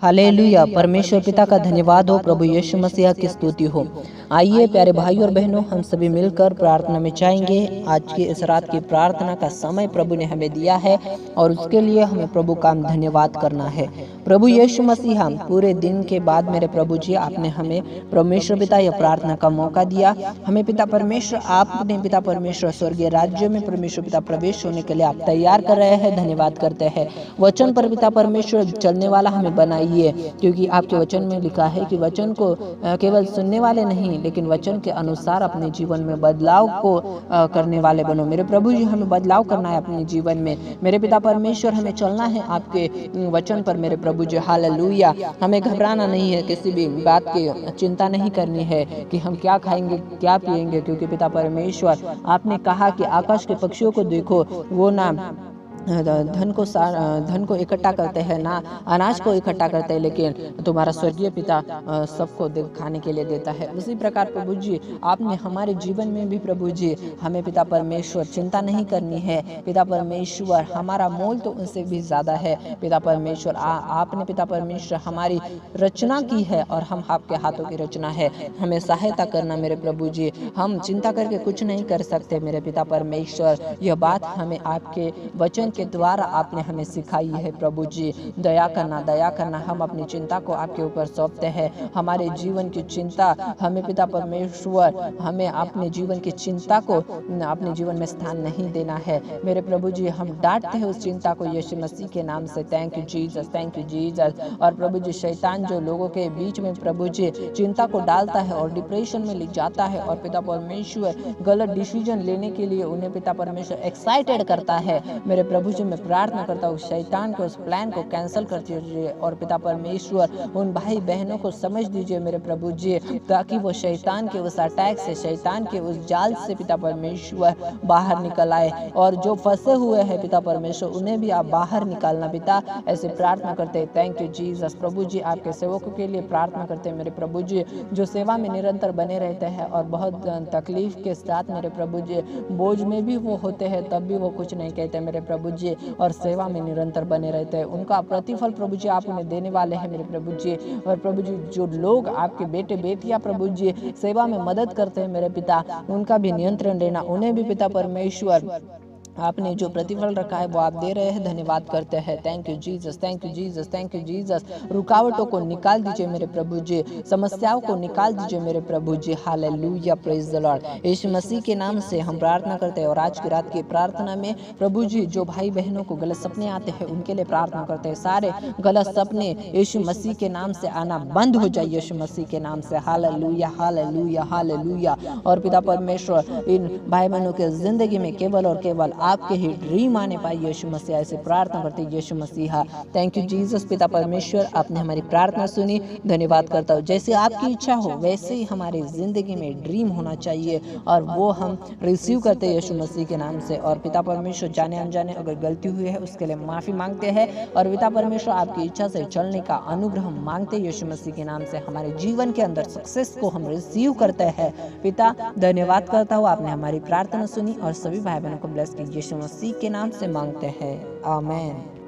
Hallelujah. परमेश्वर पिता का धन्यवाद हो, प्रभु यीशु मसीह की स्तुति हो। आइए प्यारे भाई और बहनों, हम सभी मिलकर प्रार्थना में जाएंगे। आज की इस रात की प्रार्थना का समय प्रभु ने हमें दिया है और उसके लिए हमें प्रभु का धन्यवाद करना है। प्रभु यीशु मसीह, पूरे दिन के बाद मेरे प्रभु जी आपने हमें परमेश्वर पिता यह प्रार्थना का मौका दिया। हमें पिता परमेश्वर, आपने पिता परमेश्वर स्वर्गीय राज्य में परमेश्वर पिता प्रवेश होने के लिए आप तैयार कर रहे हैं। धन्यवाद करते हैं। वचन पर पिता परमेश्वर चलने वाला हमें बनाइए, क्योंकि आपके वचन में लिखा है कि वचन को केवल सुनने वाले नहीं, लेकिन वचन के अनुसार अपने जीवन में बदलाव को करने वाले बनो। मेरे प्रभु जी, हमें बदलाव करना है अपने जीवन में। मेरे पिता परमेश्वर, हमें चलना है आपके वचन पर मेरे प्रभु जी। हालेलुया। हमें घबराना नहीं है, किसी भी बात की चिंता नहीं करनी है कि हम क्या खाएंगे क्या पिएंगे, क्योंकि पिता परमेश्वर आपने कहा कि आकाश के पक्षियों को देखो, वो ना धन को इकट्ठा करते हैं, ना अनाज को इकट्ठा करते हैं, लेकिन तुम्हारा स्वर्गीय पिता सबको खाने के लिए देता है। उसी प्रकार प्रभु जी आपने हमारे जीवन में भी प्रभु जी हमें पिता परमेश्वर चिंता नहीं करनी है। पिता परमेश्वर, हमारा मोल तो उनसे भी ज़्यादा है। पिता परमेश्वर आपने पिता परमेश्वर हमारी रचना की है और हम आपके हाथों की रचना है। हमें सहायता करना मेरे प्रभु जी। हम चिंता करके कुछ नहीं कर सकते मेरे पिता परमेश्वर। यह बात हमें आपके वचन के द्वारा आपने हमें सिखाई है प्रभु जी। दया करना, दया करना। हम अपनी चिंता को आपके ऊपर सौंपते हैं। हमारे जीवन की चिंता हमें पिता परमेश्वर, हमें अपने जीवन की चिंता को अपने जीवन में स्थान नहीं देना है मेरे प्रभु जी। हम डांटते हैं उस चिंता को यीशु मसीह के नाम से। Thank you Jesus, thank you Jesus. और प्रभु जी, शैतान जो लोगों के बीच में प्रभु जी चिंता को डालता है और डिप्रेशन में ले जाता है और पिता परमेश्वर गलत डिसीजन लेने के लिए उन्हें पिता परमेश्वर एक्साइटेड करता है मेरे प्रभु जी। मैं प्रार्थना करता हूँ शैतान के उस प्लान को कैंसिल कर दीजिए और पिता परमेश्वर उन भाई बहनों को समझ दीजिए मेरे प्रभु जी, ताकि वो शैतान के उस अटैक से, शैतान के उस जाल से पिता परमेश्वर बाहर निकल आए। और जो फंसे हुए हैं पिता परमेश्वर, उन्हें भी आप बाहर निकालना पिता, ऐसे प्रार्थना करते हैं। Thank you Jesus. प्रभु जी, आपके सेवकों के लिए प्रार्थना करते हैं मेरे प्रभु जी, जो सेवा में निरंतर बने रहते हैं और बहुत तकलीफ के साथ मेरे प्रभु जी, बोझ में भी वो होते हैं तब भी वो कुछ नहीं कहते मेरे प्रभु जी, और सेवा में निरंतर बने रहते हैं। उनका प्रतिफल प्रभु जी आप उन्हें देने वाले हैं मेरे प्रभु जी। और प्रभु जी, जो लोग आपके बेटे बेटियां प्रभु जी सेवा में मदद करते हैं मेरे पिता, उनका भी नियंत्रण लेना, उन्हें भी पिता परमेश्वर आपने जो प्रतिफल रखा है वो आप दे रहे हैं। धन्यवाद करते हैं। Thank you Jesus, thank you Jesus, thank you Jesus. रुकावटों को निकाल दीजिए मेरे प्रभु जी, समस्याओं को निकाल दीजिए मेरे प्रभु जी। Hallelujah, praise the Lord. यीशु मसीह के नाम से हम प्रार्थना करते हैं। और आज की रात की प्रार्थना में प्रभु जी, जो भाई बहनों को गलत सपने आते हैं उनके लिए प्रार्थना करते हैं। सारे गलत सपने यीशु मसीह के नाम से आना बंद हो जाए यीशु मसीह के नाम से। Hallelujah, hallelujah, hallelujah. और पिता परमेश्वर इन भाई बहनों के जिंदगी में केवल और केवल आपके ही ड्रीम आने पाए यीशु मसीह, ऐसे प्रार्थना करते हैं यीशु मसीहा। Thank you Jesus. पिता परमेश्वर, आपने हमारी प्रार्थना सुनी, धन्यवाद करता हूँ। जैसे आपकी इच्छा हो वैसे ही हमारी जिंदगी में ड्रीम होना चाहिए और वो हम रिसीव करते हैं यीशु मसीह के नाम से। और पिता परमेश्वर, जाने अनजाने अगर गलती हुई है उसके लिए माफ़ी मांगते हैं और पिता परमेश्वर आपकी इच्छा से चलने का अनुग्रह मांगते हैं यीशु मसीह के नाम से। हमारे जीवन के अंदर सक्सेस को हम रिसीव करते हैं पिता। धन्यवाद करता हूँ, आपने हमारी प्रार्थना सुनी और सभी भाई बहनों को ब्लेस कीजिए यीशु मसीह के नाम से मांगते हैं, आमीन।